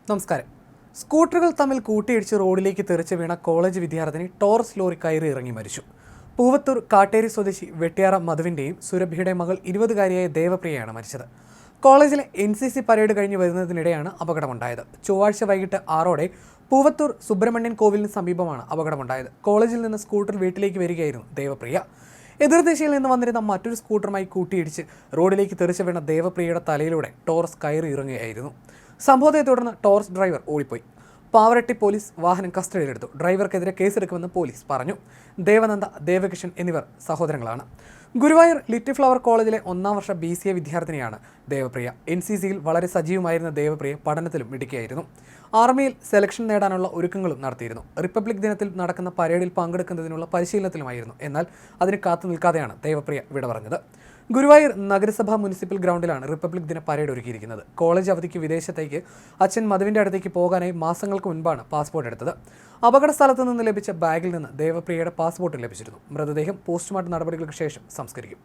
നമസ്കാരം. സ്കൂട്ടറുകൾ തമ്മിൽ കൂട്ടിയിടിച്ച് റോഡിലേക്ക് തെറിച്ച് വീണ കോളേജ് വിദ്യാർത്ഥിനി ടോറസ് ലോറി കയറി ഇറങ്ങി മരിച്ചു. പൂവത്തൂർ കാട്ടേരി സ്വദേശി വെട്ടിയാറ മധുവിൻ്റെയും സുരഭിയുടെയും മകൾ 20-കാരിയായ ദേവപ്രിയയാണ് മരിച്ചത്. കോളേജിലെ NCC പരേഡ് കഴിഞ്ഞ് വരുന്നതിനിടെയാണ് അപകടമുണ്ടായത്. ചൊവ്വാഴ്ച വൈകിട്ട് 6 പൂവത്തൂർ സുബ്രഹ്മണ്യൻ കോവിലിന് സമീപമാണ് അപകടമുണ്ടായത്. കോളേജിൽ നിന്ന് സ്കൂട്ടർ വീട്ടിലേക്ക് വരികയായിരുന്നു ദേവപ്രിയ. എതിർദിശയിൽ നിന്ന് വന്നിരുന്ന മറ്റൊരു സ്കൂട്ടറുമായി കൂട്ടിയിടിച്ച് റോഡിലേക്ക് തെറിച്ച് വീണ ദേവപ്രിയയുടെ തലയിലൂടെ ടോറസ് കയറി ഇറങ്ങുകയായിരുന്നു. സംഭവത്തെ തുടർന്ന് ടോറസ് ഡ്രൈവർ ഓടിപ്പോയി. പാവറട്ടി പോലീസ് വാഹനം കസ്റ്റഡിയിലെടുത്തു. ഡ്രൈവർക്കെതിരെ കേസെടുക്കുമെന്ന് പോലീസ് പറഞ്ഞു. ദേവനന്ദ, ദേവകിഷൻ എന്നിവർ സഹോദരങ്ങളാണ്. ഗുരുവായൂർ ലിറ്റിൽ ഫ്ലവർ കോളേജിലെ 1ാം വർഷ BCA വിദ്യാർത്ഥിനിയാണ് ദേവപ്രിയ. NCCയിൽ വളരെ സജീവമായിരുന്ന ദേവപ്രിയ പഠനത്തിലും മിടുക്കിയായിരുന്നു. ആർമിയിൽ സെലക്ഷൻ നേടാനുള്ള ഒരുക്കങ്ങളും നടത്തിയിരുന്നു. റിപ്പബ്ലിക് ദിനത്തിൽ നടക്കുന്ന പരേഡിൽ പങ്കെടുക്കുന്നതിനുള്ള പരിശീലനത്തിലുമായിരുന്നു. എന്നാൽ അതിന് കാത്തു നിൽക്കാതെയാണ് ദേവപ്രിയ വിട പറഞ്ഞത്. ഗുരുവായൂർ നഗരസഭ മുനിസിപ്പൽ ഗ്രൗണ്ടിലാണ് റിപ്പബ്ലിക് ദിന പരേഡ് ഒരുക്കിയിരിക്കുന്നത്. കോളേജ് അവധിക്ക് വിദേശത്തേക്ക് അച്ഛൻ മധുവിൻ്റെ അടുത്തേക്ക് പോകാനായി മാസങ്ങൾക്ക് മുൻപാണ് പാസ്പോർട്ട് എടുത്തത്. അപകട സ്ഥലത്ത് നിന്ന് ലഭിച്ച ബാഗിൽ നിന്ന് ദേവപ്രിയയുടെ പാസ്പോർട്ട് ലഭിച്ചിരുന്നു. മൃതദേഹം പോസ്റ്റ്മോർട്ടം നടപടികൾക്ക് ശേഷം സംസ്കരിക്കും.